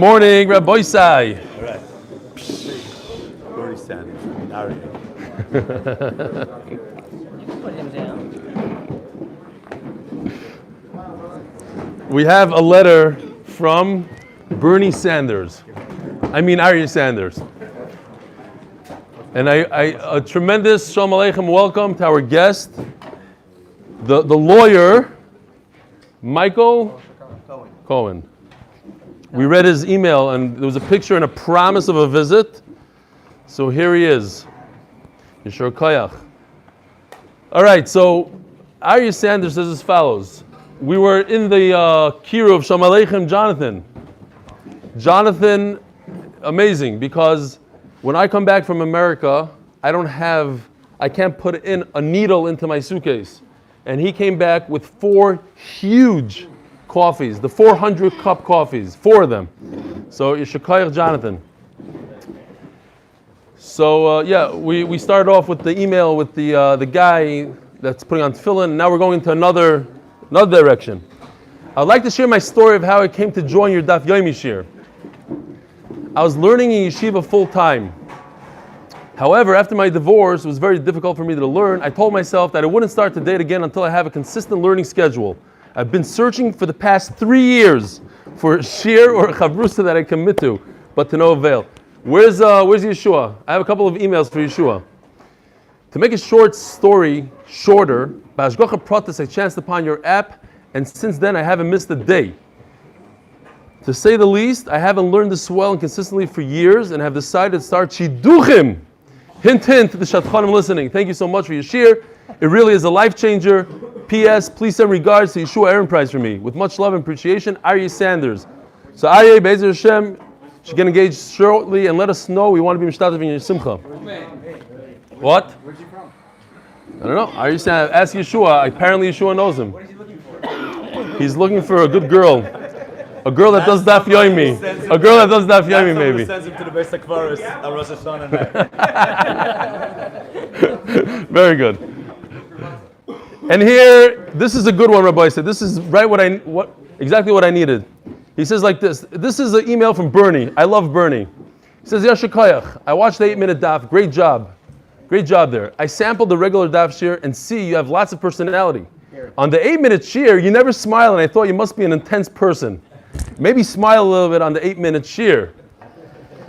Morning, Rabbi Sai. All right. Bernie Sanders. Mario. Put him down. We have a letter from Bernie Sanders. Arya Sanders. And a tremendous Shalom Aleichem welcome to our guest, the lawyer, Michael Cohen. We read his email, and there was a picture and a promise of a visit. So here he is. Yeshur Koyach. All right, so Arya Sanders says as follows. We were in the Kiruv of Shalom Aleichem Jonathan. Jonathan, amazing, because when I come back from America, I can't put in a needle into my suitcase. And he came back with 4 huge coffees, the 400-cup coffees, 4 of them. So, Yeshakayach Jonathan. So, we started off with the email with the guy that's putting on tefillin, and now we're going to another direction. I'd like to share my story of how I came to join your Daf Yomi shir. I was learning in yeshiva full time. However, after my divorce, it was very difficult for me to learn. I told myself that I wouldn't start to date again until I have a consistent learning schedule. I've been searching for the past 3 years for a shir or a chavrusa that I commit to, but to no avail. Where's Yeshua? I have a couple of emails for Yeshua. To make a short story shorter, B'Hashgacha Pratis I chanced upon your app, and since then I haven't missed a day. To say the least, I haven't learned this well and consistently for years, and have decided to start Shiduchim. Hint, hint, to the Shatchanim listening. Thank you so much for your shir. It really is a life changer. P.S. Please send regards to Yeshua Aaron Prize for me. With much love and appreciation, Arya Sanders. So Arya, Be'ezer Hashem, should get engaged shortly and let us know. We want to be mishtatev in your simcha. What? Where's he from? I don't know. Arya Sanders, ask Yeshua. Apparently Yeshua knows him. What is he looking for? He's looking for a good girl. A girl that does Daf Yomi. A girl that does Daf Yomi, maybe. Sends him to the Beis HaKvaros on Rosh Hashanah night. Very good. And here, this is a good one, Rabbi said. This is right exactly what I needed. He says like this. This is an email from Bernie. I love Bernie. He says, Yashar Koyach, I watched the 8-minute daf. Great job. Great job there. I sampled the regular daf shir and see you have lots of personality. On the 8-minute shir, you never smile, and I thought you must be an intense person. Maybe smile a little bit on the 8-minute shir.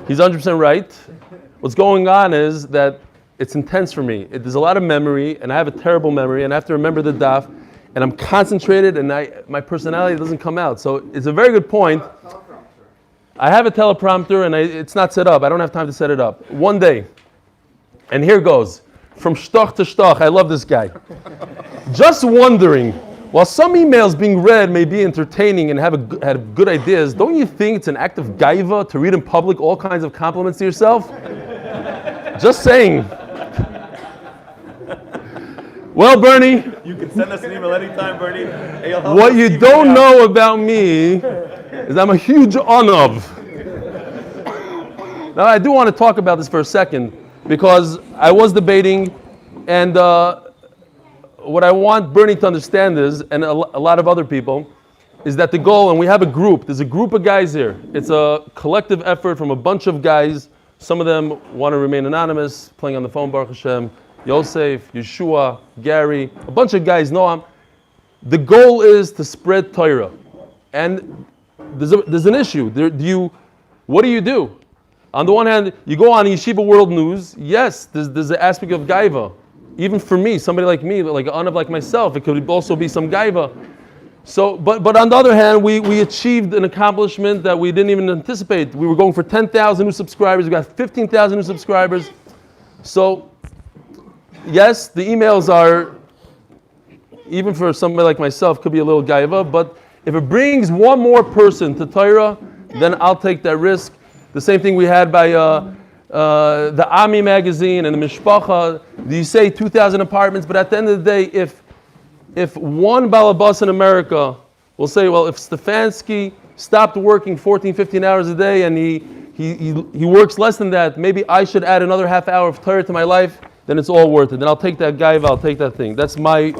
He's 100% right. What's going on is that it's intense for me. There's a lot of memory, and I have a terrible memory, and I have to remember the daf, and I'm concentrated, and my personality doesn't come out. So it's a very good point. I have a teleprompter, and it's not set up. I don't have time to set it up. One day, and here goes. From shtoch to shtoch. I love this guy. Just wondering, while some emails being read may be entertaining and have good ideas, don't you think it's an act of gaiva to read in public all kinds of compliments to yourself? Just saying. Well, Bernie, You can send us an email anytime, Bernie. what you don't know about me is I'm a huge onav. Now, I do want to talk about this for a second because I was debating, and what I want Bernie to understand is, and a lot of other people, is that the goal, and we have a group, there's a group of guys here. It's a collective effort from a bunch of guys. Some of them want to remain anonymous, playing on the phone, Baruch Hashem, Yosef, Yeshua, Gary, a bunch of guys, Noam. The goal is to spread Torah. And there's an issue. What do you do? On the one hand, you go on Yeshiva World News. Yes, there's an aspect of gaiva. Even for me, somebody like me, like an anav like myself, it could also be some gaiva. So, but on the other hand, we achieved an accomplishment that we didn't even anticipate. We were going for 10,000 new subscribers. We got 15,000 new subscribers. So, yes, the emails are, even for somebody like myself, could be a little gaiva. But if it brings one more person to Torah, then I'll take that risk. The same thing we had by the Ami magazine and the Mishpacha. You say 2,000 apartments, but at the end of the day, if one balabas in America will say, well, if Stefansky stopped working 14, 15 hours a day and he works less than that, maybe I should add another half hour of Torah to my life, then it's all worth it. Then I'll take that gaiva, I'll take that thing. That's my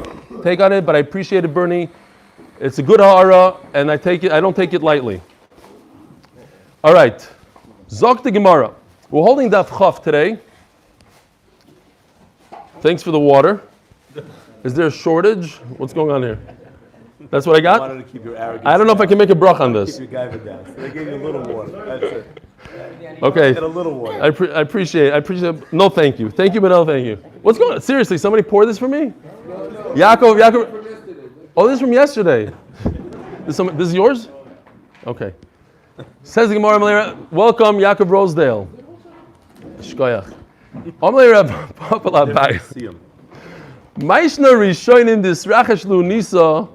take on it, but I appreciate it, Bernie. It's a good ha'ara, and I don't take it lightly. All right. Zok the Gemara. We're holding Daf Chaf today. Thanks for the water. Is there a shortage? What's going on here? That's what I I got? wanted to keep your arrogance. I don't know if I can make a brach on this. Keep your gaiva down. So they gave you a little water. That's it. Okay. Get a little water. I appreciate it. No, thank you. Thank you, but no, thank you. What's going on? Seriously, somebody pour this for me? Yaakov. Oh, this is from yesterday. This is yours? Okay. Says the Gemara, welcome, Yaakov Rosedale. Shkoyach. Amalei Rav Papa Labai. See him. Maishna Rishonim Disrachesh Lu Nisa,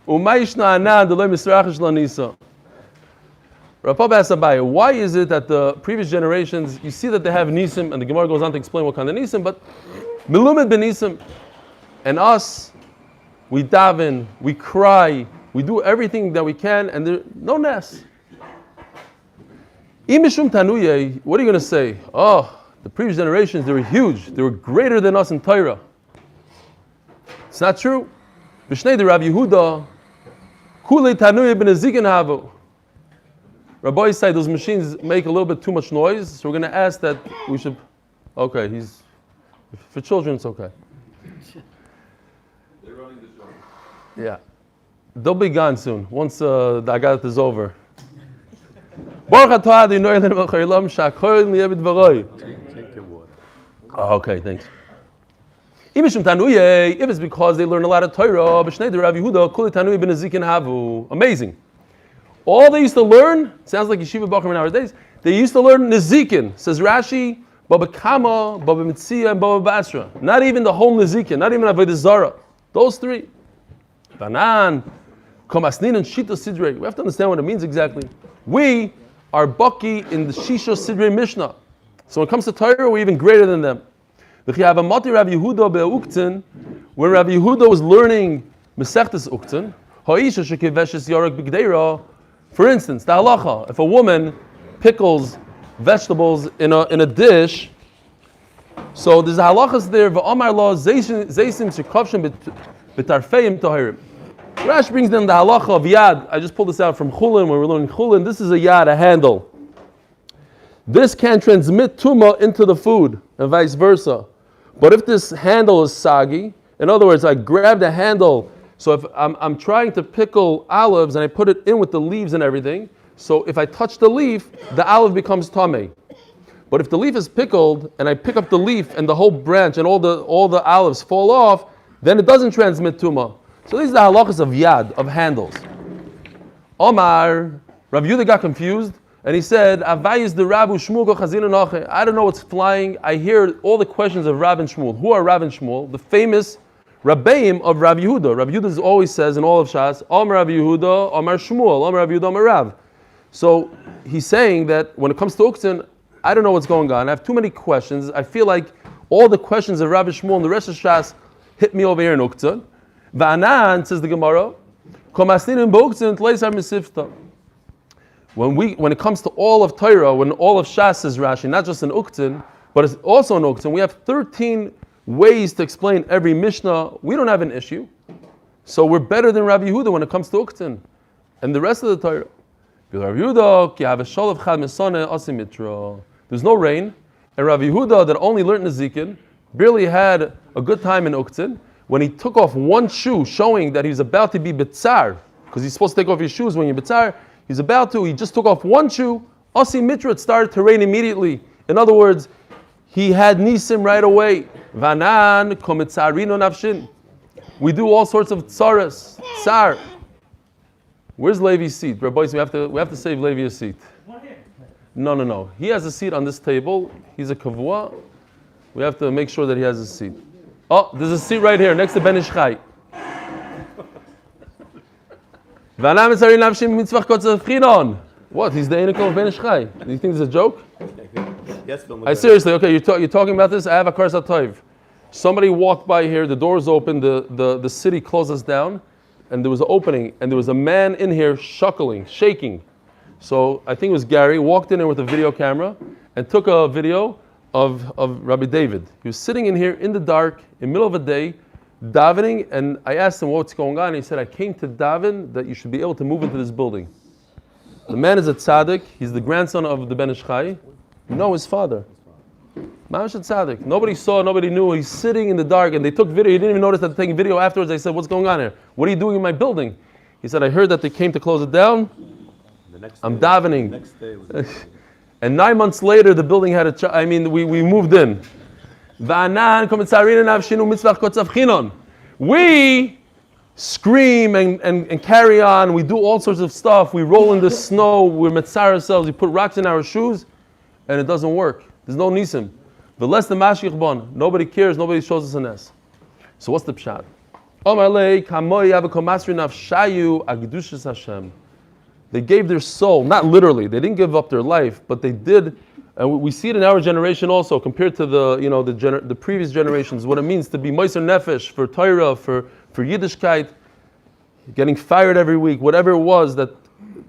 Umaishna Anan Delay Misrachesh Lu Nisa. Rav Papa asks Abaye, why is it that the previous generations, you see that they have Nisim, and the Gemara goes on to explain what kind of Nisim, but Melumet ben Nisim, and us, we daven, we cry, we do everything that we can, and there's no Nes. Imishum Tanuye, what are you going to say? Oh, the previous generations, they were huge, they were greater than us in Torah. It's not true. B'shnei de Rav Yehuda, Kulei Tanuye ben Ezikin Havu. Rabbi said those machines make a little bit too much noise, so we're going to ask that we should. Okay, for children, it's okay. They're running the show. Yeah, they'll be gone soon once the Agadat is over. Baruch atah Adonai Eloheinu melech haolam she'akol niyeh b'dvaroi. Take your water. Oh, okay, thanks. If it's because they learn a lot of Torah, b'shnei de Rav Yehuda, Kulei Tanuye ben Ezikin Havu. Amazing. All they used to learn, sounds like Yeshiva Bachar nowadays, they used to learn Nezikin. Says Rashi, Baba Kama, Baba Mitzia, and Baba Basra. Not even the whole Nezikin, not even Avodah Zarah. Those three. Banan, Komasnin, and Shita Sidrei. We have to understand what it means exactly. We are Baki in the Shisha Sidrei Mishnah. So when it comes to Torah, we're even greater than them. When Rav Yehuda was learning Mesechtes Uktzin, Ha'isha shekiveshes Yorek B'gdeira. For instance, the halacha, if a woman pickles vegetables in a dish, so there's a halachas there, v'amar lo zeisim shekavshem b'tarfeim tahirim. Rashi brings down the halacha of yad. I just pulled this out from Chulin, when we're learning Chulin. This is a yad, a handle. This can transmit tumah into the food, and vice versa. But if this handle is soggy, in other words, I grab the handle. So if I'm trying to pickle olives and I put it in with the leaves and everything, so if I touch the leaf, the olive becomes tameh. But if the leaf is pickled and I pick up the leaf and the whole branch and all the olives fall off, then it doesn't transmit tumah. So these are the halachas of yad, of handles. Omar, Rav Yehuda got confused and he said, Avayis the Rabu Shmuel go chazina nache. I don't know what's flying. I hear all the questions of Rav and Shmuel. Who are Rav and Shmuel? The famous Rabbeim of Rav Yehuda. Rav Yehuda always says in all of Shas, Amar Rav Yehuda, Amar Shmuel, Amar Rav Yehuda, Amar Rav. So he's saying that when it comes to Uktzin, I don't know what's going on. I have too many questions. I feel like all the questions of Rav Shmuel and the rest of Shas hit me over here in Uktzin. Va'anan, says the Gemara, Komasninim b'Uktzin tleisar misifta. When it comes to all of Torah, when all of Shas says Rashi, not just in Uktzin, but it's also in Uktzin, we have 13 ways to explain every Mishnah. We don't have an issue. So we're better than Rav Yehuda when it comes to Uktzin. And the rest of the Torah. There's no rain. And Rav Yehuda, that only learned Nezikin, barely had a good time in Uktzin. When he took off one shoe, showing that he's about to be Bitzar, because he's supposed to take off his shoes when you're Bitzar, he just took off one shoe, Asi Mitra, it started to rain immediately. In other words, he had Nisim right away. Vanan komitzarino nafshin. We do all sorts of tsaras. Tsar. Where's Levi's seat? Boys, we have to save Levi a seat. No. He has a seat on this table. He's a kavua. We have to make sure that he has a seat. Oh, there's a seat right here next to Ben Ish Chai. Vanan komitzarino nafshin mitzvach kotzah chinon. What? He's the Enoch of Ben Ish Chai. Do you think this is a joke? Yes, Seriously, okay, you're talking about this? I have a Karsa Toiv. Somebody walked by here, the doors opened, the city closed us down, and there was an opening, and there was a man in here shuckling, shaking. So I think it was Gary, walked in there with a video camera and took a video of Rabbi David. He was sitting in here in the dark, in the middle of the day, davening, and I asked him what's going on, and he said, I came to daven that you should be able to move into this building. The man is a tzaddik. He's the grandson of the Ben Ish Chai. You know his father. Mamash tzaddik. Nobody saw, nobody knew. He's sitting in the dark, and they took video. He didn't even notice that they're taking video afterwards. They said, "What's going on here? What are you doing in my building?" He said, "I heard that they came to close it down. I'm davening." Next day was And 9 months later, the building had we moved in. We scream and carry on. We do all sorts of stuff. We roll in the snow. We're metzar ourselves. We put rocks in our shoes, and it doesn't work. There's no nisim. The less the mashgiach bon. Nobody cares. Nobody shows us a nes. So what's the pshat? They gave their soul, not literally. They didn't give up their life, but they did. And we see it in our generation also, compared to the previous generations. What it means to be meiser nefesh for Torah, for Yiddishkeit, getting fired every week, whatever it was that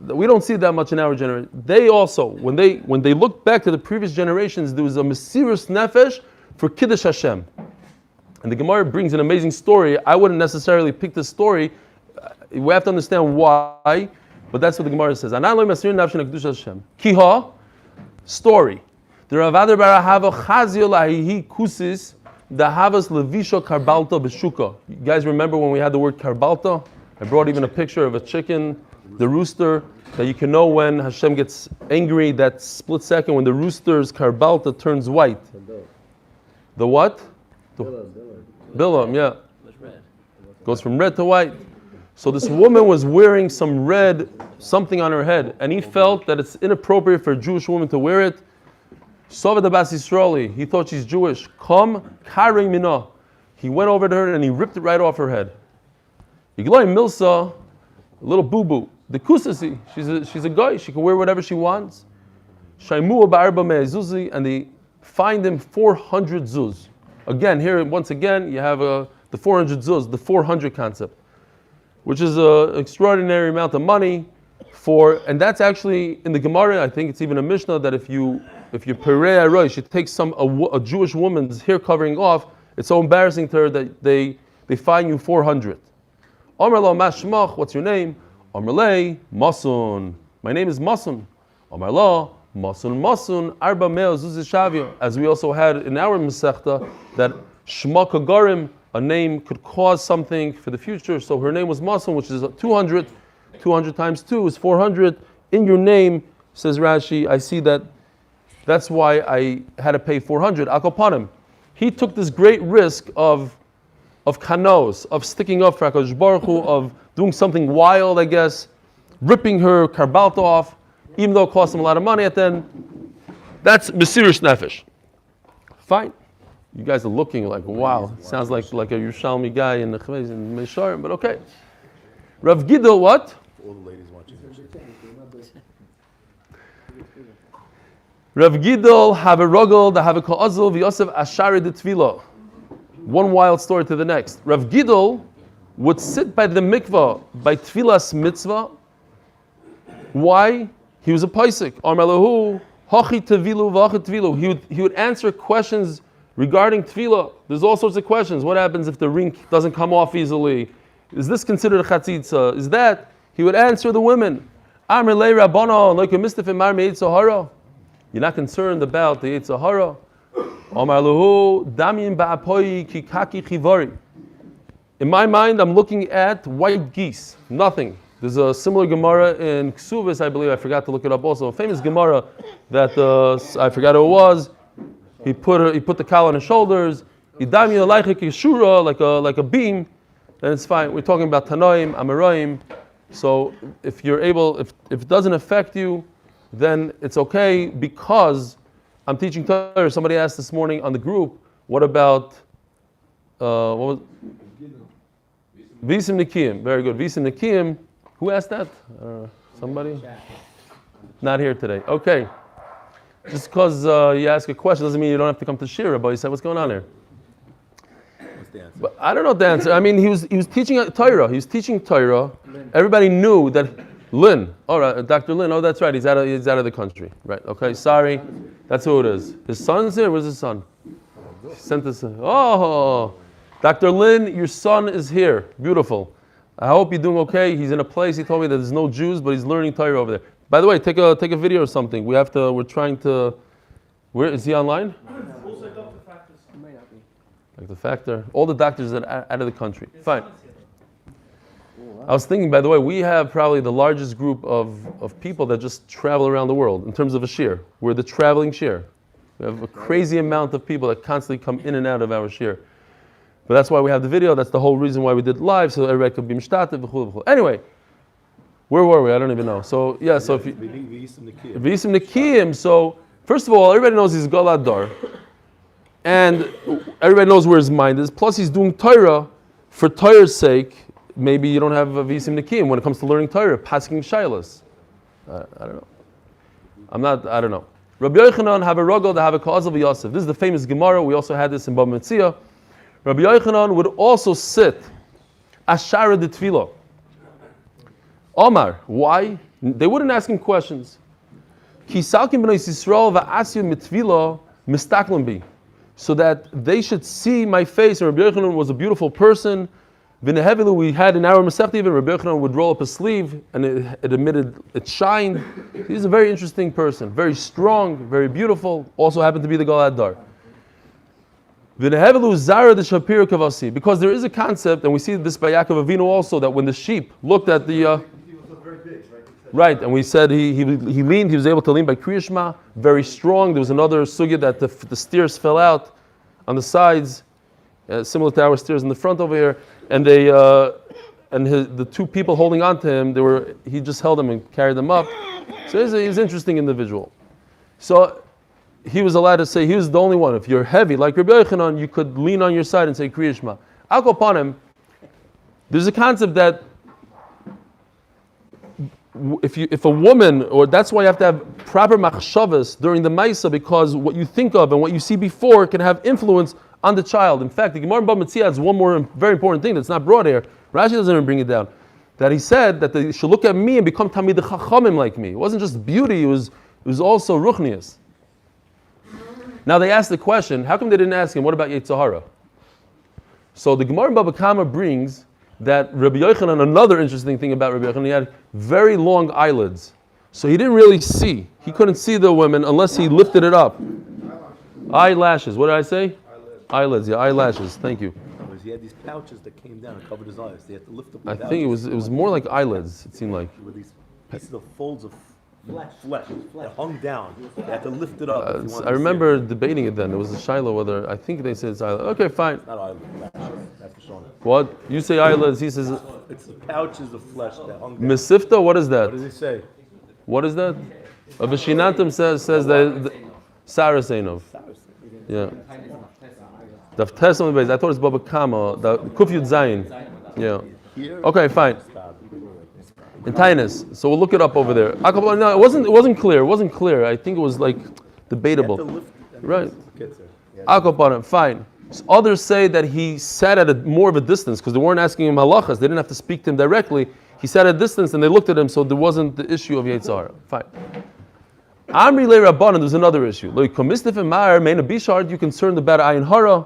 we don't see that much in our generation. They also, when they look back to the previous generations, there was a mesirus nefesh for Kiddush Hashem. And the Gemara brings an amazing story. I wouldn't necessarily pick this story. We have to understand why, but that's what the Gemara says. Kiha, story. The Ravadar Barahava Chazio Lahihi Kusis Dahavas Levisho Karbalta Beshuka. You guys remember when we had the word Karbalta? I brought even a picture of a chicken, the rooster, that you can know when Hashem gets angry, that split second when the rooster's Karbalta turns white. The what? Bilam, yeah. Goes from red to white. So this woman was wearing some red something on her head, and he felt that it's inappropriate for a Jewish woman to wear it. Soved Bas Yisraeli, he thought she's Jewish. Come, Kari Mina. He went over to her and he ripped it right off her head. Igloi Milsa, a little boo-boo. The Kusasi, she's a guy, she can wear whatever she wants. Shaimu Ba'arba Me'ezuzi, and they fined him 400 zuz. Again, here, once again, you have the 400 zuz, the 400 concept, which is an extraordinary amount of money and that's actually in the Gemara. I think it's even a Mishnah that if you perei aroy, you take a Jewish woman's hair covering off, it's so embarrassing to her that they fine you 400. Amar lo mashmach, what's your name? Amar lei Masun. My name is Masun. Amar lo Masun arba meo zuz shavio. As we also had in our Masechta, that shma kagarim, a name could cause something for the future. So her name was Masun, which is 200. 200 times 2 is 400. In your name, says Rashi, I see that's why I had to pay 400. Akopanim. He took this great risk of kanos, of sticking up for HaKadosh Baruch Hu, of doing something wild, I guess, ripping her karbalta off, even though it cost him a lot of money at the end. That's Mesirus Nefesh. Fine. You guys are looking like, wow, sounds like a Yerushalmi guy in the Chavez and Mesharim, but okay. Rav Gidel, what? all the ladies watching. Rav Gidel have a rogel, the have a ka'azul, v'yosef ashari de tvila. One wild story to the next. Rav Gidel would sit by the mikvah, by tfilas mitzvah. Why? He was a paisik. Amar lahu, hachi tevilu v'hachi tevilu. He would answer questions regarding tefillah. There's all sorts of questions. What happens if the rink doesn't come off easily? Is this considered a chatzitza? Is that? He would answer the women. Amr lei Rabbana, like a mistafim mar me'et Sahara. You're not concerned about the Yetz Sahara. Amar lahu, damyin ba'apoi ki kaki chivari. In my mind, I'm looking at white geese. Nothing. There's a similar Gemara in Ksubis, I believe. I forgot to look it up also. A famous Gemara that I forgot who it was. He put the cow on his shoulders. He damyin alaycha ki shura, like a beam. Then it's fine. We're talking about Tanoim, Amoraim. So if you're able, if it doesn't affect you, then it's okay because I'm teaching Torah. Somebody asked this morning on the group, what about what was Visim Nikiyim? Very good. Visim Nikiyim. Who asked that? Somebody? Not here today. Okay. Just because you ask a question doesn't mean you don't have to come to Shira, but you said, what's going on here? But I don't know the answer. I mean, he was teaching Torah. He was teaching Torah. Everybody knew that Lynn. All right, Dr. Lynn. Oh, that's right. He's out of the country. Right. Okay. Sorry. That's who it is. His son's here. Where's his son? He sent this. Oh, Dr. Lynn, your son is here. Beautiful. I hope you're doing okay. He's in a place. He told me that there's no Jews, but he's learning Torah over there. By the way, take a video or something. We're trying to. Where is he online? Also, Dr. Factors. Might not be. Like the factor. All the doctors that are out of the country. Fine. I was thinking, by the way, we have probably the largest group of people that just travel around the world in terms of a shir. We're the traveling shir. We have a crazy amount of people that constantly come in and out of our shir. But that's why we have the video. That's the whole reason why we did it live, so everybody could be mishtatev. Anyway, where were we? I don't even know. So yeah, so if you V'isim Nekiyim. So first of all, everybody knows he's Galad Dar, and everybody knows where his mind is. Plus, he's doing Torah for Torah's sake. Maybe you don't have a V'isim Nekiyim when it comes to learning Torah, passing Shilas. I don't know. I don't know. Rabbi Yochanan have a rogel to have a cause of Yosef. This is the famous Gemara. We also had this in Bava Metzia. Rabbi Yochanan would also sit Ashara de Tefillah. Omar, why? They wouldn't ask him questions. So that they should see my face. And Rabbi Yochanan was a beautiful person. We had in our Masechta even, Rabbi Yochanan would roll up his sleeve and it shined. He's a very interesting person, very strong, very beautiful, also happened to be the Galad Dar. Because there is a concept, and we see this by Yaakov Avinu also, that when the sheep looked at the... right, and we said he leaned, he was able to lean by Kriya Shema, very strong. There was another sugya that the steers fell out on the sides, similar to our steers in the front over here, and the two people holding on to him, he just held them and carried them up. So he's an interesting individual. So he was allowed to say, he was the only one. If you're heavy, like Rabbi Yochanan, you could lean on your side and say Kriya Shema. I'll go upon him. There's a concept that if a woman, or that's why you have to have proper machshavas during the Maisa, because what you think of and what you see before can have influence on the child. In fact, the Gemara in Bava Metzia has one more very important thing that's not brought here. Rashi doesn't even bring it down. That he said that they should look at me and become Tamid Chachamim like me. It wasn't just beauty, it was also Ruchnius. Now they asked the question, how come they didn't ask him, what about Yetzer Hara? So the Gemara in Baba Kama brings that Rabbi Yochanan, another interesting thing about Rabbi Yochanan, he had very long eyelids. So he didn't really see. He couldn't see the women unless he lifted it up. Eyelashes, what did I say? Eyelids, yeah, eyelashes, thank you. He had these pouches that came down and covered his eyes. They had to lift them. I think it was more like eyelids, it seemed like. With these pieces of folds of flesh that hung down. They had to lift it up. I remember debating it then. There was a shiloh whether, I think they said it's eyelids. Okay, fine. It's not eyelids, that's for sure. What? You say eyelids, he says... It's the pouches of flesh that hung down. Mesifta, what is that? What does he say? What is that? A Vishinatim says that Sarasenov. Yeah. Daf Tesam Beis. I thought it's Baba Kama. The Kufyud Zayin. Yeah. Okay, fine. In Tainus. So we'll look it up over there. No, it wasn't clear. It wasn't clear. I think it was like debatable. Right. Akopanim. Fine. So others say that he sat at more of a distance because they weren't asking him halachas. They didn't have to speak to him directly. He sat at a distance and they looked at him, so there wasn't the issue of Yetzer Hara. Fine. Amri le Rabbanan, there's another issue. Lo yikomistef emar meina bishard, you concerned about ayin hara.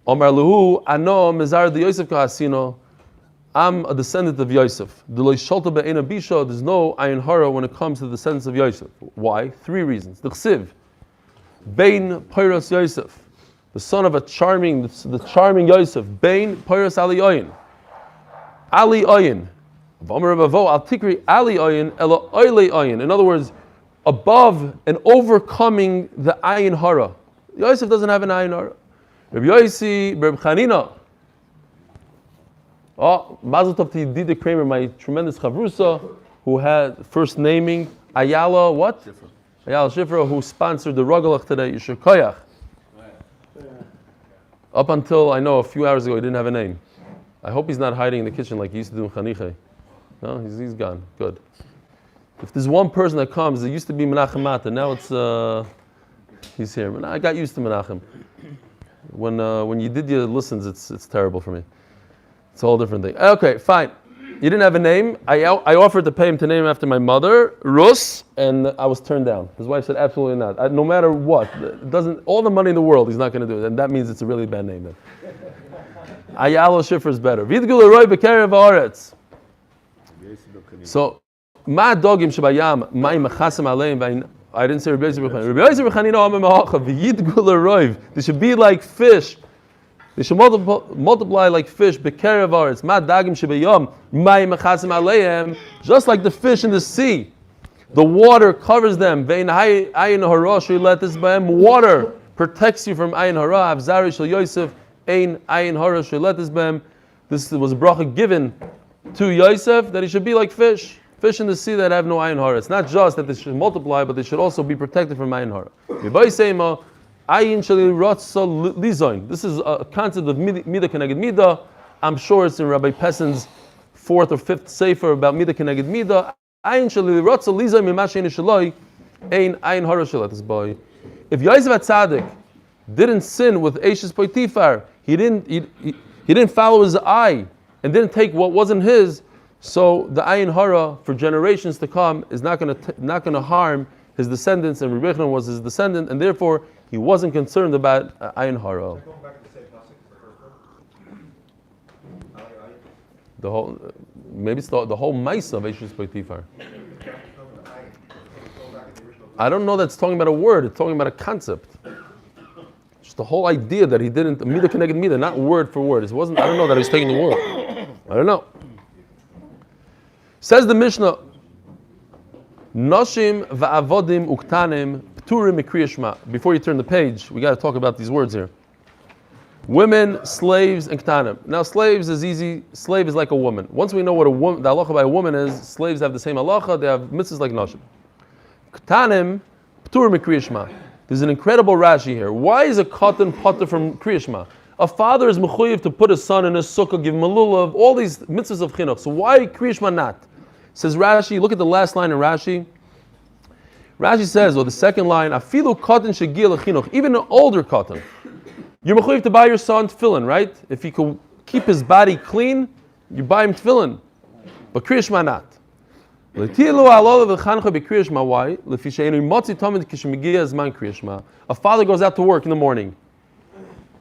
Omar lehu ano mezar de Yosef kahasino. I'm a descendant of Yosef. The lo yisholta be'ena bisha, there's no ayin hara when it comes to the descendants of Yosef. Why? 3 reasons. The chsiv, bein Peiros Yosef, the son of the charming Yosef, bein Peiros Ali Oyin. Ali Oyin. V'amar Ravo al tikri Ali Oyin ela Oile Oyin. In other words, above and overcoming the ayin hara. Yosef doesn't have an ayin hara. Rabbi Yossi, Rabbi Chanina. Oh, Mazel Tov to Yedida Kramer, my tremendous chavrusa, who had first naming Ayala, what? Shifra. Ayala Shifra, who sponsored the Rogalach today, Yishur Koyach. Up until, I know, a few hours ago, he didn't have a name. I hope he's not hiding in the kitchen like he used to do in Chaniche. No, he's gone. Good. If there's one person that comes, it used to be Menachem Mata. Now it's he's here. But I got used to Menachem. When you did your listens, it's terrible for me. It's a whole different thing. Okay, fine. You didn't have a name. I offered to pay him to name after my mother, Rus, and I was turned down. His wife said absolutely not. No matter what, it doesn't. All the money in the world, he's not going to do it, and that means it's a really bad name then. Ayalo Shifra is better. So Ma dogim shabayam ma'im machasem aleim. I didn't say Rabbi Yosef B'Chanina. Rabbi Yosef B'Chanina amem ha'achav v'yidgul roiv. They should be like fish. They should multiply like fish. B'kerev aretz. Ma dagim shabayam ma'im machasem aleim. Just like the fish in the sea, the water covers them. Ve'in ayin hara sheiletis b'hem. Water protects you from ayin hara. Avzari shel Yosef ein ayin hara sheiletis b'hem. This was a bracha given to Yosef that he should be like fish. Fish in the sea that have no ayin hara. It's not just that they should multiply, but they should also be protected from ayin hara. This is a concept of midah keneged midah. I'm sure it's in Rabbi Pessin's 4th or 5th sefer about midah keneged midah. If Yosef HaTzadik didn't sin with Eishes Potifar, he didn't follow his eye and didn't take what wasn't his. So the ayin hara for generations to come is not going to harm his descendants, and Rebbe Yochanan was his descendant, and therefore he wasn't concerned about ayin hara. The whole, maybe it's the whole ma'isa of Eishes Potifar. I don't know that's talking about a word; it's talking about a concept. Just the whole idea that he didn't midah keneged midah, not word for word. It wasn't. I don't know that he was taking the word. I don't know. Says the Mishnah, Noshim va'avodim uktanim pturim mikriya shema. Before you turn the page, we got to talk about these words here. Women, slaves, and ktanim. Now, slaves is easy. Slave is like a woman. Once we know what the halacha by a woman is, slaves have the same halacha. They have mitzvahs like noshim. Ktanim pturim mikriya shema. There's an incredible Rashi here. Why is a katan potter from kriya shema? A father is mechuyev to put his son in his sukkah, give him a lulav, all these mitzvahs of chinuch. So why kriya shema not? Says Rashi, look at the last line in Rashi. Rashi says, or the second line, afilu katan shegil chinuch, even an older katan. You're mechuyev to buy your son tefillin, right? If he could keep his body clean, you buy him tefillin. But kriya shema not. Why? A father goes out to work in the morning,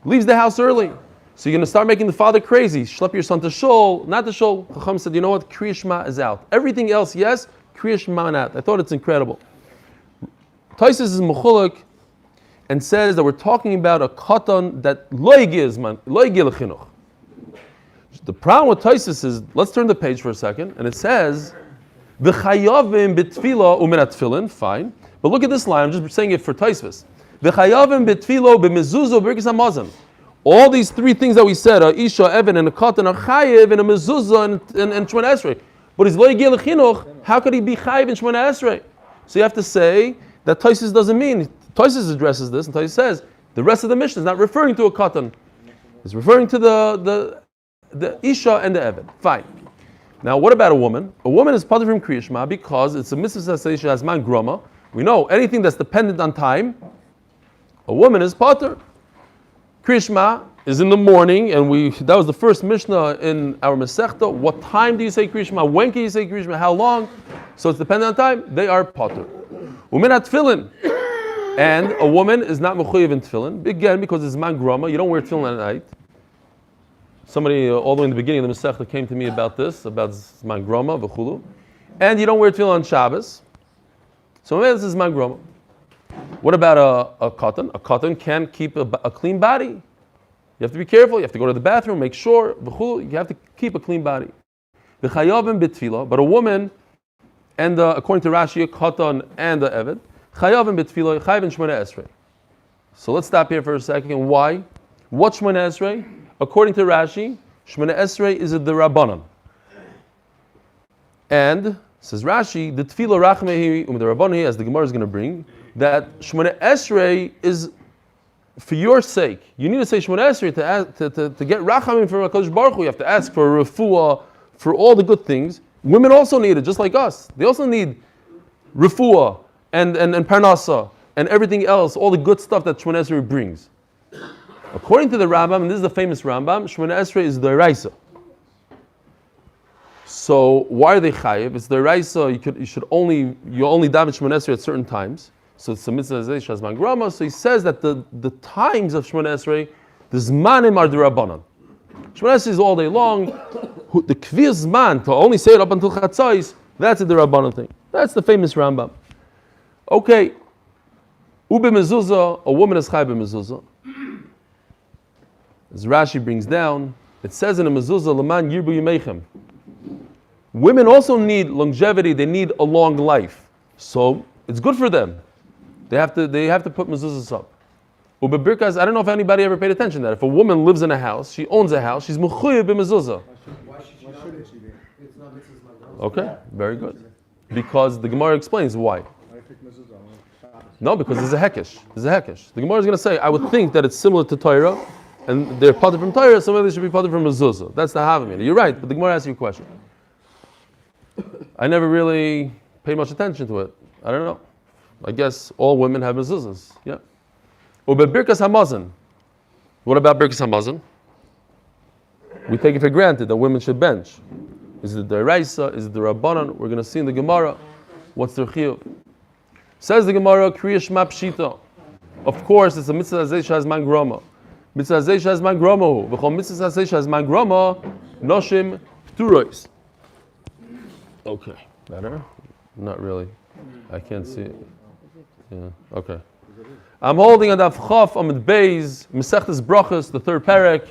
leaves the house early. So you're going to start making the father crazy. Schlep your son to shul, not to shul. Chacham said, you know what? Kriya Shema is out. Everything else, yes. Kriya Shema not. I thought it's incredible. Taisus is mechulek and says that we're talking about a katan that lo yigil lechinuch. The problem with Taisus is, let's turn the page for a second, and it says, v'chayavim b'tfila u'minat tefillin. Fine. But look at this line. I'm just saying it for Taisus. V'chayavim b'tfilo b'mezuzah b'rikis hamazon. All these three things that we said, a isha, evan, and a katan, are chayiv, and a mezuzah, and shmona esrei. But he's lo yigil lechinuch. How could he be chayiv in shmona esrei? So you have to say that Taisus doesn't mean. Taisus addresses this, and Taisus says the rest of the Mishnah is not referring to a katan. It's referring to the isha and the evan. Fine. Now, what about a woman? A woman is part from Kriya Shema because it's a mitzvah that has man groma. We know anything that's dependent on time, a woman is pater. Kriya Shema is in the morning, and that was the first Mishnah in our Masechta. What time do you say Kriya Shema? When can you say Kriya Shema? How long? So it's dependent on time. They are pater. Women at tefillin, and a woman is not mechuyev in tefillin again because it's man groma. You don't wear tefillin at night. Somebody all the way in the beginning of the Masechta came to me about this, about man groma v'chulu, and you don't wear tefillin on Shabbos. So this is man groma. What about a katan? A katan can keep a clean body. You have to be careful. You have to go to the bathroom, make sure. You have to keep a clean body. But a woman, and according to Rashi, a katan and a eved, chayavim b'tfila, chayavim shmona esrei. So let's stop here for a second. Why? What shmona esrei? According to Rashi, shmona esrei is a derabanan. And says Rashi, the tefillah rachmehi u'm'derabani, as the Gemara is going to bring, that Shmona Esrei is for your sake. You need to say Shmona Esrei to get rachamim from HaKadosh Baruch Hu. You have to ask for refuah, for all the good things. Women also need it, just like us. They also need refuah and parnasa and everything else, all the good stuff that Shmona Esrei brings. According to the Rambam, and this is the famous Rambam, Shmona Esrei is the Deraisa. So why are they chayiv? It's the Deraisa. You only daven Shmona Esrei at certain times. So it's a mitzvah shazman grama. So he says that the times of Shmona Esrei, the zmanim are the rabbanan. Shmona Esrei is all day long. The kvir zman to only say it up until chatzais That's a D'Rabbanan thing. That's the famous Rambam. Okay. Ube mezuzah, a woman is chai b'mezuzah. As Rashi brings down, it says in a mezuzah, Laman yirbu yimeichem. Women also need longevity, they need a long life. So it's good for them. They have to put mezuzahs up. Ube birkas, I don't know if anybody ever paid attention to that. If a woman lives in a house, she owns a house, she's mechuyev b'mezuzah. Why shouldn't she be? It's not Mrs. Magdalene. Okay, very good. Because the Gemara explains why. No, because there's a hekesh. There's a hekesh. The Gemara is going to say, I would think that it's similar to Torah, and they're parted from Torah, so maybe they should be parted from mezuzah. That's the Havamina. You're right, but the Gemara asks you a question. I never really paid much attention to it. I don't know. I guess all women have mezuzahs. Yeah. But Birkas Hamazon. What about Birkas Hamazon? We take it for granted that women should bench. Is it the Raisa? Is it the Rabbanan? We're going to see in the Gemara what's their chiyuv. Says the Gemara, Kriya Shema Pshita. Of course, it's a mitzvah azeh shehaz man groma. Mitzvah azeh shehaz man groma hu. V'chol mitzvah azeh shehaz man groma, noshim pturois. Okay, better? Not really. I can't see it. Yeah, okay. I'm holding on Daf Chaf Amid Beis, Mesechtes Berachos, the third parak,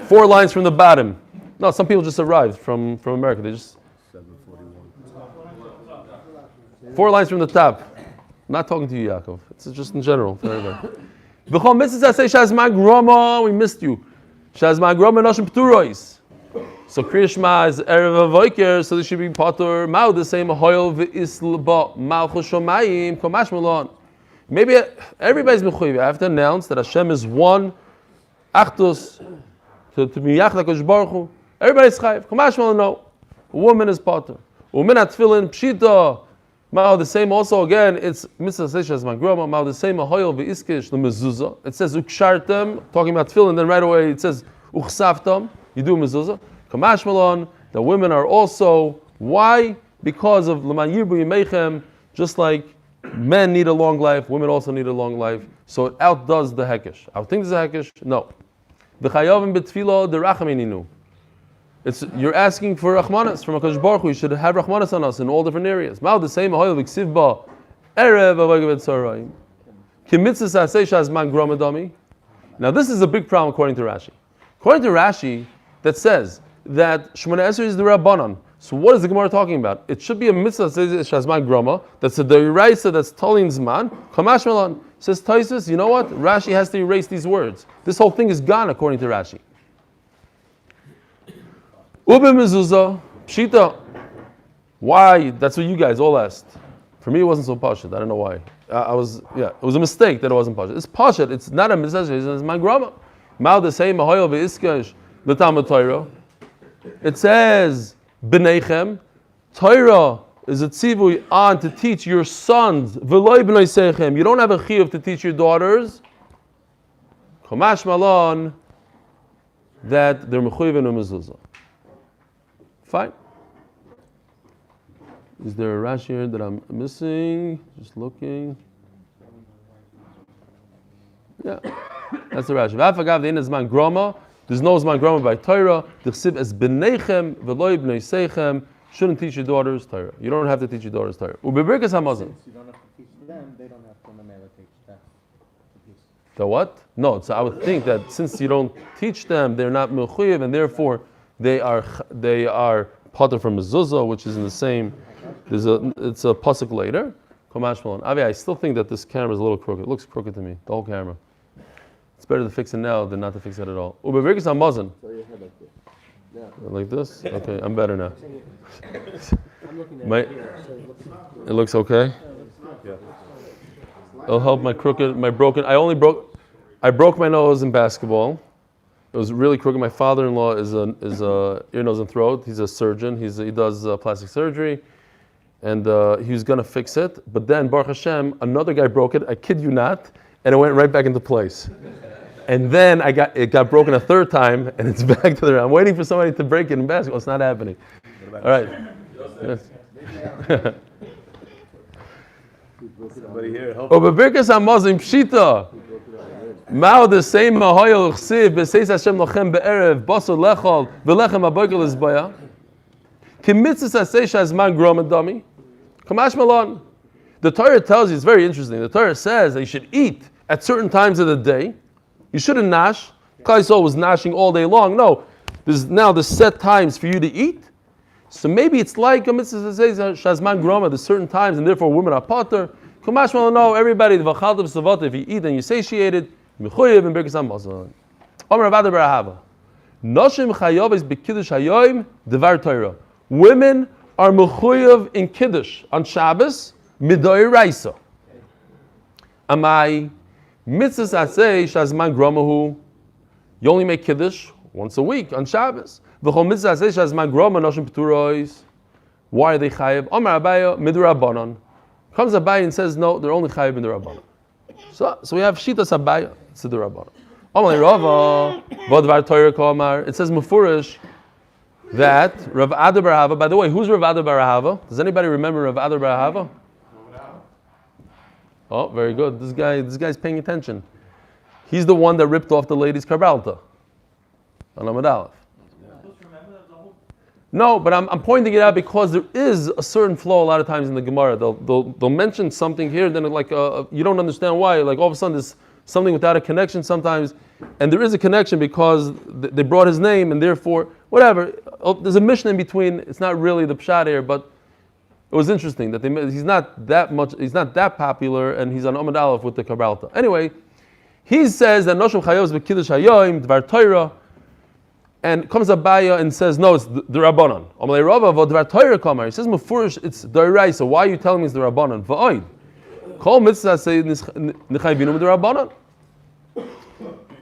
4 lines from the bottom. No, some people just arrived from America. They just 7:41. 4 lines from the top. I'm not talking to you, Yaakov. It's just in general. V'chol mitzvah say shaz magroma. We missed you. Shaz magroma noshim pturois. So Kriya Shema is erev avoiker. So this should be patur. Mao the same hoyel v'isl malchus shomayim komash malon. Maybe everybody's mechuyev. I have to announce that Hashem is one. Achdus to miyach l'Kadosh Baruch Hu. Everybody's chayiv. Komash malon no. A woman is patur. Woman at tefillin pshita. Ma'al the same also again, it's mitzvah seishas mangroma. Ma'al the same ahoyel ve'iskish lemezuzah. It says ukshartem, talking about tefillin. Then right away it says uchsaftam. You do mezuzah. Kamash malon. The women are also why? Because of leman yirbu yimeichem. Just like men need a long life, women also need a long life. So it outdoes the hekesh. I think there's a hekesh. No. V'chayavim betfilo derachaminu. You're asking for Rachmanas from HaKadosh Baruch Hu. You should have Rachmanas on us in all different areas. Ma'al the same ahoyel v'ksiv ba erev avogav etzarayim. Kimitzvah aseh shaz man gromadami. Now this is a big problem according to Rashi. According to Rashi, that says that Shemona Esrei is the Rabbanan. So what is the Gemara talking about? It should be a mitzvah shaz man groma. That's a deraisa. That's tolin zman. Kamash malan says Taisus. You know what? Rashi has to erase these words. This whole thing is gone according to Rashi. Ube mezuzah, pshita. Why? That's what you guys all asked. For me, it wasn't so pashut. I don't know why. It was a mistake that it wasn't pashut. It's pashut. It's not a mitzvah. It's my grama. Mal the same ahoyel ve'iskash l'talmud Torah. It says b'neichem. Torah is a tzivui on to teach your sons. V'loy b'nei seichem. You don't have a chiyuv to teach your daughters. Komash malon that they're mechuyev in a mezuzah. Fine. Is there a Rashi here that I'm missing? Just looking. Yeah, that's the Rashi. V'afagav the zman groma. There's no zman groma by Torah. The chsiv es b'neichem v'loy b'nei seichem. Shouldn't teach your daughters Torah. You don't have to teach your daughters Torah. Ubebirkas hamazon. You don't have to teach them. They don't have to teach them. The what? No. So I would think that since you don't teach them, they're not mechuyev, and therefore they are pater from mezuzah, which is in the same. It's a pasuk later. Komash malon. Avi, I still think that this camera is a little crooked. It looks crooked to me. The whole camera. It's better to fix it now than not to fix it at all. Ubevrikas hamazon. Like this. Okay, I'm better now. It looks okay. Yeah. It'll help my broken. I broke my nose in basketball. It was really crooked. My father-in-law is a ear, nose, and throat. He's a surgeon. He does plastic surgery, and he was gonna fix it. But then, Baruch Hashem, another guy broke it. I kid you not, and it went right back into place. And then it got broken a third time, and it's back to the. I'm waiting for somebody to break it in basketball. It's not happening. All right. Yes. Somebody here help. Ubebirkas hamazon pshita. Mao the same mahoyel chsiv b'seis Hashem lochem be'erev basar lechol v'lechem haboker l'zbaya Kimitzis asay shazman groma dami. Kamash malon. The Torah tells you, it's very interesting. The Torah says that you should eat at certain times of the day. You shouldn't nash. Kaisol was nashing all day long. No, there's now the set times for you to eat. So maybe it's like a mitzvah that says shazman groma, there's certain times, and therefore women are potter. Kamash malon, no, everybody, the v'chaltav savot, if you eat and you're satiated, mechuyev and birkas hamazon. Omer Ravada Barahava. Noshim chayav is b'kiddush hayoim devar Torah. Women are mechuyev in kiddush on Shabbos midoy raisa. Amai mitzvah asay shazman gromahu. You only make kiddush once a week on Shabbos. V'chol mitzvah asay shazman groma noshim p'turois. Why are they chayav? Omer Abaya midrabanan. Comes Abaya and says no, they're only chayav in the rabbanon. So we have shitas Abaya. It's the rabbanon. It says Mufurish that Rav Ada Barahava. By the way, who's Rav Ada Barahava? Does anybody remember Rav Ada Barahava? Oh, very good. This guy's paying attention. He's the one that ripped off the lady's karbalta on Amud Aleph. No, but I'm pointing it out because there is a certain flow a lot of times in the Gemara. They'll mention something here, then you don't understand why. Like all of a sudden there's something without a connection sometimes, and there is a connection because they brought his name, and therefore, whatever. There's a mission in between. It's not really the pshat here, but it was interesting that he's not that popular, and he's on Amud Aleph with the Kabbalta. Anyway, he says that Noshim Chayos B'Kiddush Hayoim Dvar Torah, and comes Abaya and says, no, it's the Rabbanon. Amalei Rava Dvar Torah Kamar. He says Mefurish, it's Dorai. So why are you telling me it's the Rabbanon? V'oid. Kol mitzvah say nechayvinu the Rabbanon.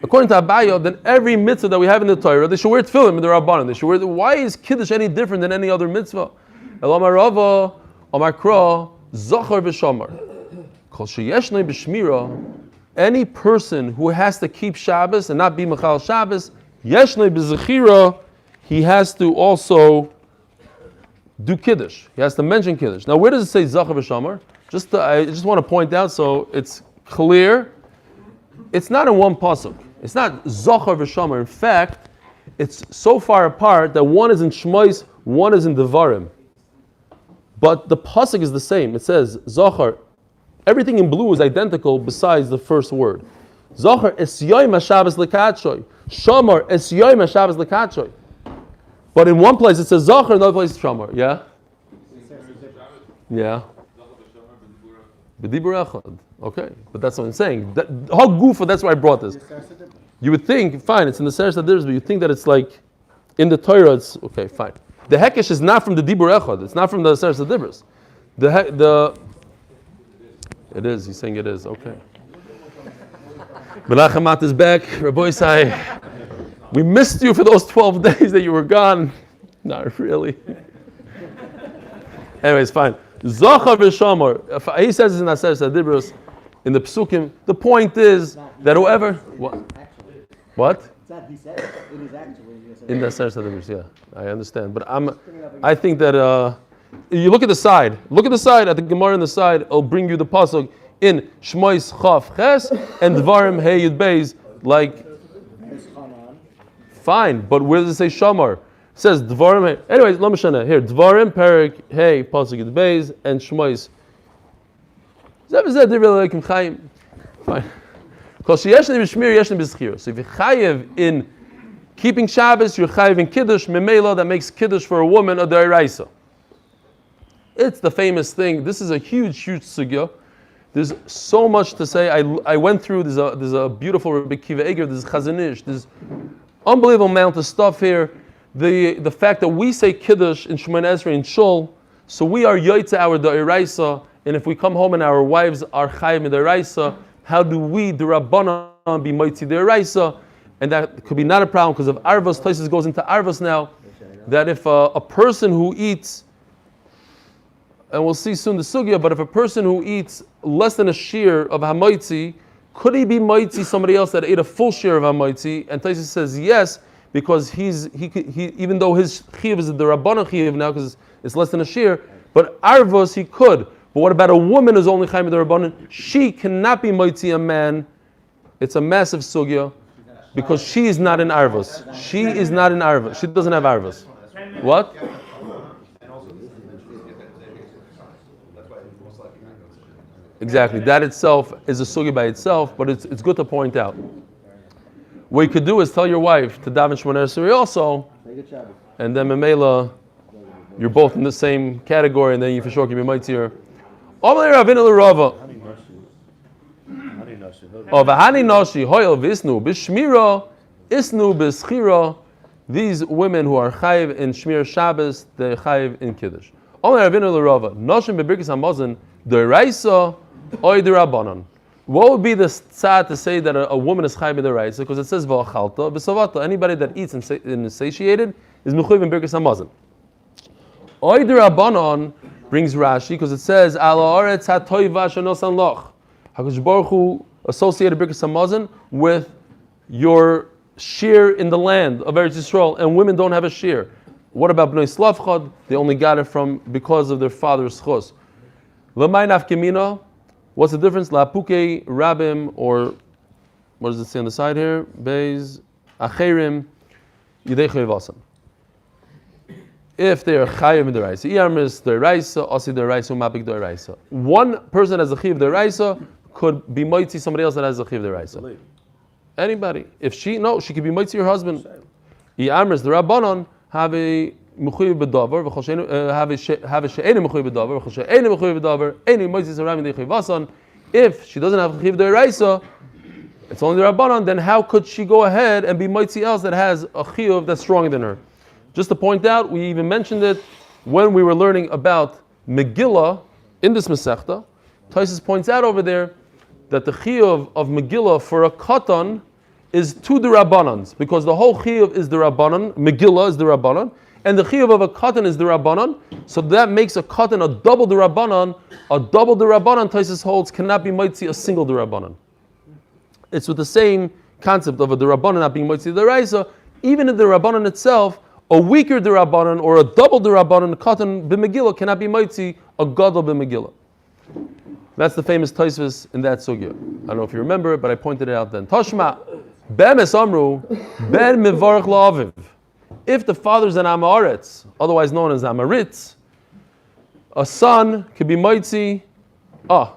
According to Abaya, then every mitzvah that we have in the Torah, they should wear tefillin with the Rabbanon. They should wear. Why is kiddush any different than any other mitzvah? Elamar Rava, Amar Kra, Zachar v'Shamar. Kol sheyeshnei b'shmira. Any person who has to keep Shabbos and not be mechal Shabbos, yeshnei b'zechira, he has to also do kiddush. He has to mention kiddush. Now, where does it say Zachar v'Shamar? I just want to point out so it's clear. It's not in one pasuk. It's not Zachar v'Shamar. In fact, it's so far apart that one is in Shmois, one is in Devarim. But the pasuk is the same. It says Zachar. Everything in blue is identical besides the first word. Zachar es yoyim haShabbos lekatshoy. Shamar es yoyim haShabbos lekatshoy. But in one place it says Zachar, in another place it's Shamar. Yeah? Yeah. Berachos. Okay, but that's what I'm saying. How goofa, that's why I brought this. You would think, fine, it's in the Seres HaDibros, but you think that it's like in the Torah. It's okay, fine. The hekesh is not from the Dibur Echad. It's not from the Seres HaDibros. It is. He's saying it is. Okay. Menachamat is back. Rabbi Isai, we missed you for those 12 days that you were gone. Not really. Anyways, fine. Zachar v'Shamar. He says in Seres HaDibros, in the Psukim. The point is that whoever what? He said it is actually in the Seres HaDibros, yeah, I understand. But I think that you look at the side. Look at the side at the Gemara on the side. It'll bring you the pasuk in Shmois Chaf Ches and Dvarim Hey Yud Beis. Like, fine, but where does it say Shamar? It says Dvarim Hey. Anyways, let me show you here. Dvarim Perik Hey pasuk Yud Beis and Shmois. Fine. So if you're chayev in keeping Shabbos, you're chayev in Kiddush, Memela, that makes Kiddush for a woman a D'oraisa. It's the famous thing. This is a huge sugya. There's so much to say. I went through, there's a beautiful Rabbi Kiva Eger, there's Chazon Ish, there's unbelievable amount of stuff here. The fact that we say Kiddush in Shemoneh Esrei in Shul, so we are Yoitze our D'oraisa, and if we come home and our wives are chayev in D'oraisa, how do we, the Rabbanan, be Moitzi D'oraisa? And that could be not a problem because of Arvos. Taisus goes into Arvos now. That if a person who eats, and we'll see soon the sugya, but if a person who eats less than a shear of Hamoitzi, could he be Moitzi somebody else that ate a full shear of Hamoitzi? And Taisus says yes, because he even though his chiyuv is the Rabbanan chiyuv now because it's less than a shear, but Arvos he could. But what about a woman who's only chayim the Rabbanan? She cannot be moitzi a man. It's a massive sugya because she is not in arvos. She is not in arvos. She doesn't have arvos. What? Exactly. That itself is a sugi by itself, but it's good to point out. What you could do is tell your wife to daven Shmoneh Esrei also, Take a Shabbos. and then Memela, you're both in the same category, and then you for sure can be mightier. Omer Ravina l'Rava. Oh, v'hani noshi hoyel v'isnu b'shmira isnu b'schira. These women who are chayiv in Shmir Shabbos, they're chayiv in Kiddush. Omer Ravina l'Rava. Noshim b'birkis hamazon d'oraisa oy d'Rabbanan. What would be the tzad to say that a woman is chayiv in d'oraisa? Because it says v'achalta v'savata. Anybody that eats and is satiated is mechuyev in birkis hamazon. Oy d'Rabbanan brings Rashi because it says ala aretz hatoiva shenosan loch. HaKadosh Baruch Hu associated birkis hamazon with your shear in the land of Eretz Yisrael, and women don't have a shear. What about Bnei Slavchad? They only got it because of their father's chos. L'may nafkemina. What's the difference? La'puke rabim, or what does it say on the side here? Beis acherim yidei chayvasan. If they are chayiv in deraisa, iarmis deraisa, asi deraisa, mapik deraisa. One person has a chiv deraisa could be moitzi somebody else that has a chiv deraisa. Anybody. If she could be moitzi your husband. Iarmis derabanan have a mechuyev bedavar, have a she'enu mechuyev bedavar, she'enu mechuyev bedavar, enu moitzi saram yidei chayvasan. If she doesn't have a chiv deraisa, it's only the Rabbanan, then how could she go ahead and be moitzi else that has a chiyuv that's stronger than her? Just to point out, we even mentioned it when we were learning about Megillah in this Masechta. Taisus points out over there that the chiyuv of Megillah for a katan is two Rabbanans, because the whole chiyuv is the Rabbanan, Megillah is the Rabbanan, and the chiyuv of a katan is the Rabbanan. So that makes a katan a double the Rabbanan. A double the Rabbanan, Taisus holds, cannot be moitzi a single the Rabbanan. It's with the same concept of a Rabbanan not being moitzi the Raisa. Even in the Rabbanan itself, a weaker Derabanan or a double Derabanan, katan b'Megillah cannot be moitzi a gadol b'Megillah. That's the famous Tosfos in that sugya. I don't know if you remember it, but I pointed it out then. Tashma, be'emes amru, ben mevarach la'aviv. If the father's an amaretz, otherwise known as amaritz, a son could be moitzi. I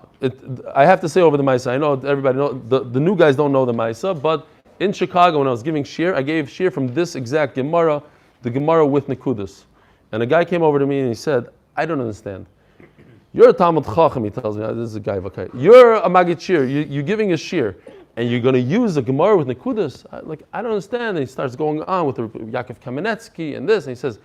have to say over the Maisa. I know everybody knows, the new guys don't know the Maisa, but in Chicago when I was giving shir, I gave shir from this exact Gemara, the Gemara with Nekudas. And a guy came over to me and he said, I don't understand. You're a Talmud Chacham, he tells me, this is a guy, okay. You're a Magid Shir, you're giving a shir, and you're going to use a Gemara with Nekudas? I don't understand. And he starts going on with Yaakov Kamenetsky and this, and he says,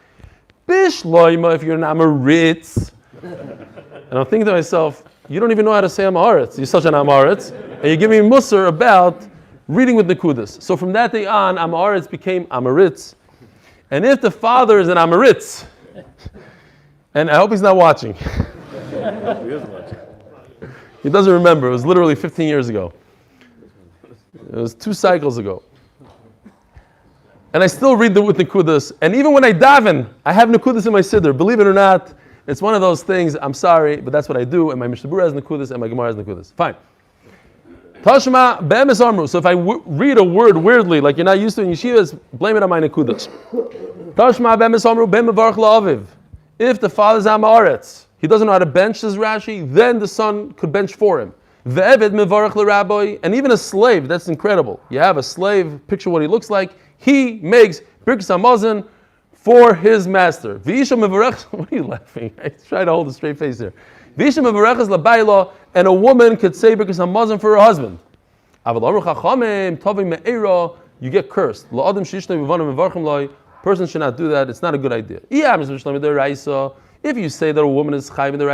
Bish loima if you're an Amaritz. And I'm thinking to myself, you don't even know how to say Amaretz. You're such an Amaretz, and you're giving me Musar about reading with Nekudas. So from that day on, Amaretz became Amaritz. And if the father is an Amaritz, and I hope he's not watching. He doesn't remember. It was literally 15 years ago. It was 2 cycles ago. And I still read with Nekudas. And even when I daven, I have Nekudas in my siddur. Believe it or not, it's one of those things, I'm sorry, but that's what I do. And my Mishnah Berurah has Nekudas, and my Gemara has Nekudas. Fine. Tashma be'emes amru. So if I read a word weirdly, like you're not used to in yeshivas, blame it on my Nekudas. Tashma be'emes amru ben mevarach la'aviv. If the father's amaretz, he doesn't know how to bench, says Rashi, then the son could bench for him. Ve'eved mevarach l'rabbi, and even a slave, that's incredible. You have a slave, picture what he looks like. He makes birkis hamazon for his master. V'isha mevarach, what are you laughing? I try to hold a straight face here. V'isha mevarach is l'bayla, and a woman could say birkis hamazon for her husband. Aval amru chachamim tovim me'era, you get cursed. La'adam shishna v'vanim mevarchim loy. Person should not do that. It's not a good idea. If you say that a woman is chayv in the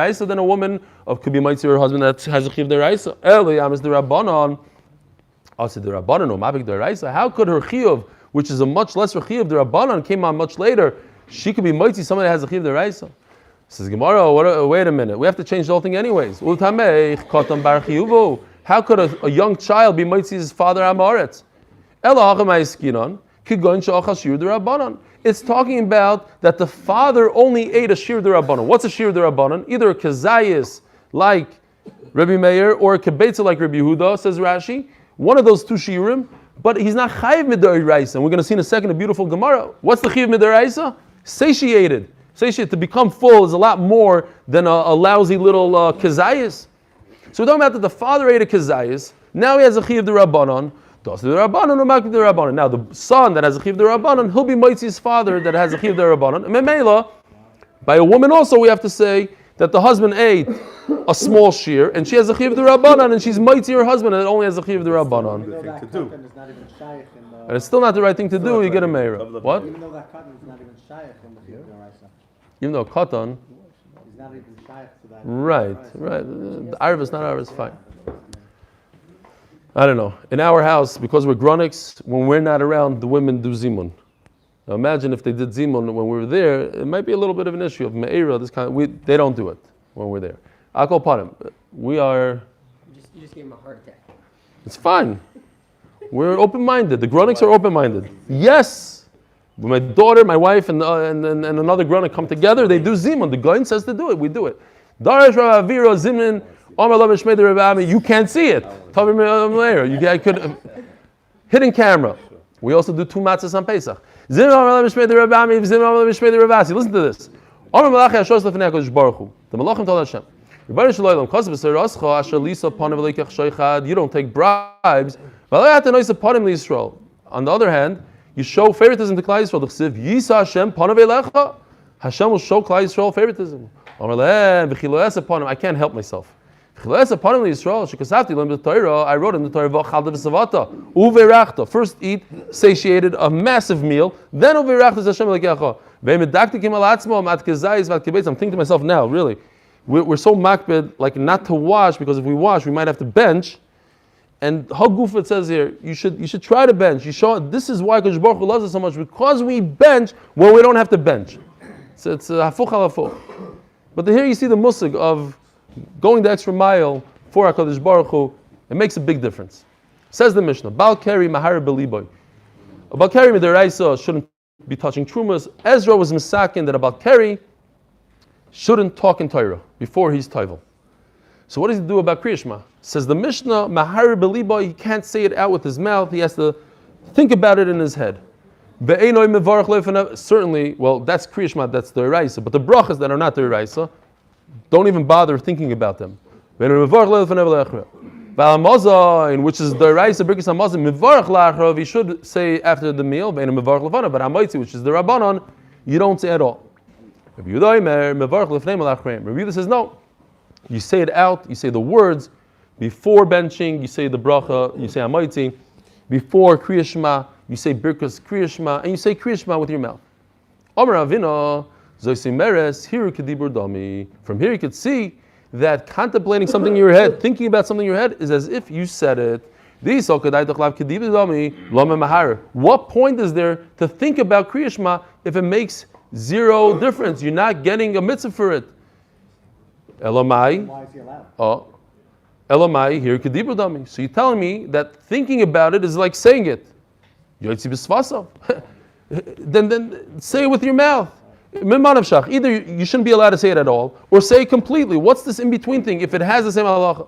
raisa, then a woman could be mighty her husband that has a chiv the raisa. How could her chiv, which is a much lesser chiv, the rabbanon came on much later, she could be mighty someone that has a chiv the raisa? Says Gemara, wait a minute. We have to change the whole thing anyways. How could a young child be mighty his father Amaretz? It's talking about that the father only ate a shir d'Rabbanan. What's a shir d'Rabbanan? Either a kazayis like Rabbi Meir or a kibetza like Rabbi Yehuda, says Rashi. One of those 2 shiurim, but he's not chayiv mid'oraisa. And we're going to see in a second a beautiful Gemara. What's the chayiv mid'oraisa? Satiated. Satiate, to become full is a lot more than a lousy little kazayas. So we're talking about that the father ate a kazayas. Now he has a chiv de rabbanon. Now the son that has a chiv de rabbanon, he'll be Moitzi's father that has a chiv de rabbanon. And memela, by a woman also we have to say that the husband ate a small shear and she has a chiv de rabbanon and she's Moitzi her husband and it only has a chiv de rabbanon. Even though that to do. cotton is not even shaykh in the... And it's still not the right thing to do. You get a meira. What? Even though that cotton is not even shaykh in the field of Raisa. Even though katan. He's not even shaykh to that. Right. The Arv is not Arv is fine. I don't know. In our house, because we're gronics, when we're not around, the women do zimun. Now imagine if they did zimun when we were there, it might be a little bit of an issue of me'era, this kind of, they don't do it when we're there. Akol panim. We are, You just gave him a heart attack. it's fine. We're open-minded. The gronics are open-minded. Yes. When my daughter, my wife, and another gronik come together, they do zimun. The Goin says to do it, we do it. Darash Rav Avira Zimnin, you can't see it. You could hidden camera. We also do 2 matzahs on Pesach. Listen to this. The Malachim told Hashem, you don't take bribes. On the other hand, you show favoritism to Klal Yisrael. Hashem will show Klal Yisrael favoritism. I can't help myself. I wrote in the Torah, first eat, satiated, a massive meal, then I'm thinking to myself now, really, we're so makbid, like not to wash, because if we wash, we might have to bench. And Haguf, it says here, you should try to bench. You show this is why Kadosh Baruch Hu loves us so much, because we bench when we don't have to bench. So it's hafuch al hafuch. But here you see the musig of going the extra mile for HaKadosh Baruch Hu. It makes a big difference. Says the Mishnah, Bal Keri Mahar Beliboy. A Bal Keri Midaraisa shouldn't be touching Trumas. Ezra was misakin that a Bal Keri shouldn't talk in Torah before he's Toivel. So what does he do about Kriya Shema? Says the Mishnah, Mahar Beliboy, he can't say it out with his mouth, he has to think about it in his head. Certainly, well, that's Kriya Shema, that's the Eraisa, but the brachas that are not the Eraisa, don't even bother thinking about them. In which is the Eraisa, Birkas HaMazim, he should say after the meal, but Hamaitzi, which is the Rabbanon, you don't say at all. Rabbi Yehuda says no. You say it out, you say the words, before benching, you say the bracha, you say Hamaitzi, before Kriya Shema, you say Birkas Kriya Shema, and you say Kriya Shema with your mouth. Amar Avina, from here you could see that contemplating something in your head, thinking about something in your head, is as if you said it. What point is there to think about Kriya Shema if it makes zero difference? You're not getting a mitzvah for it. Elamai. Why is he allowed? Elamai, here kedibur dami. So you're telling me that thinking about it is like saying it. Then say it with your mouth. Either you shouldn't be allowed to say it at all, or say it completely. What's this in-between thing if it has the same halacha?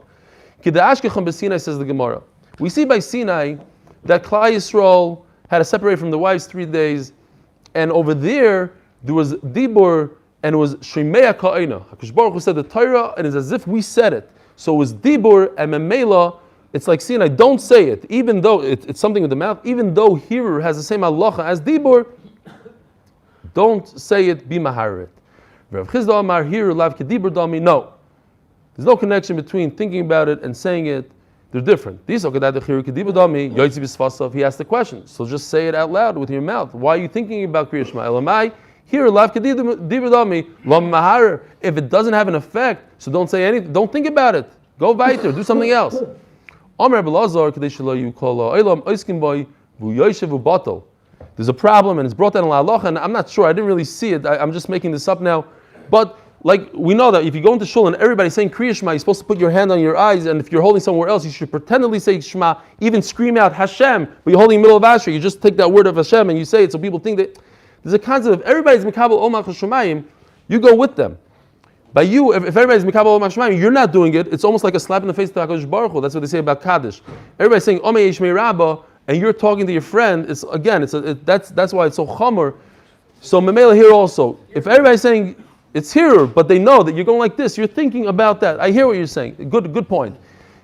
Says the Gemara. We see by Sinai that Klal Yisrael had to separate from the wives 3 days, and over there was dibur and it was shemea ka'ina. HaKadosh Baruch Hu said the Torah, and it's as if we said it. So it was dibur and memela. It's like Sinai. Don't say it, even though it's something with the mouth. Even though Hebrew has the same halacha as dibur. Don't say it, be maharit. Rav Chisda Amar here lav kedibur dami. No, there's no connection between thinking about it and saying it. They're different. He asked the question, so just say it out loud with your mouth. Why are you thinking about Kriya Shema? Elamai here lav kedibur dami lam mahar. If it doesn't have an effect, so don't say anything. Don't think about it. Go weiter. Do something else. Amar Belazar kadesh lo yukol olam oiskim boy bu yoshev ubatel. There's a problem, and it's brought down in La Halacha, and I'm not sure, I didn't really see it, I'm just making this up now. But, like, we know that if you go into shul and everybody's saying Kriya Shema, you're supposed to put your hand on your eyes, and if you're holding somewhere else, you should pretendedly say Shema, even scream out Hashem, but you're holding in the middle of Asher, you just take that word of Hashem and you say it, so people think that there's a concept of everybody's Mikabel Omach Hashemayim, you go with them. By you, if everybody's Mikabel Omach Hashemayim, you're not doing it, it's almost like a slap in the face to HaKadosh Baruch Hu. That's what they say about Kaddish. Everybody's saying Omei Yishmei Rabbah, and you're talking to your friend, that's why it's so chomer. So Mamela here also, if everybody's saying it's here, but they know that you're going like this, you're thinking about that. I hear what you're saying. Good point.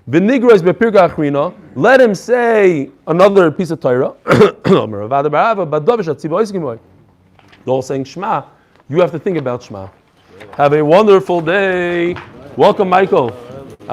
V'nigros bepirga achrina. Let him say another piece of Torah. They're all saying Shema. You have to think about Shema. Have a wonderful day. Welcome, Michael.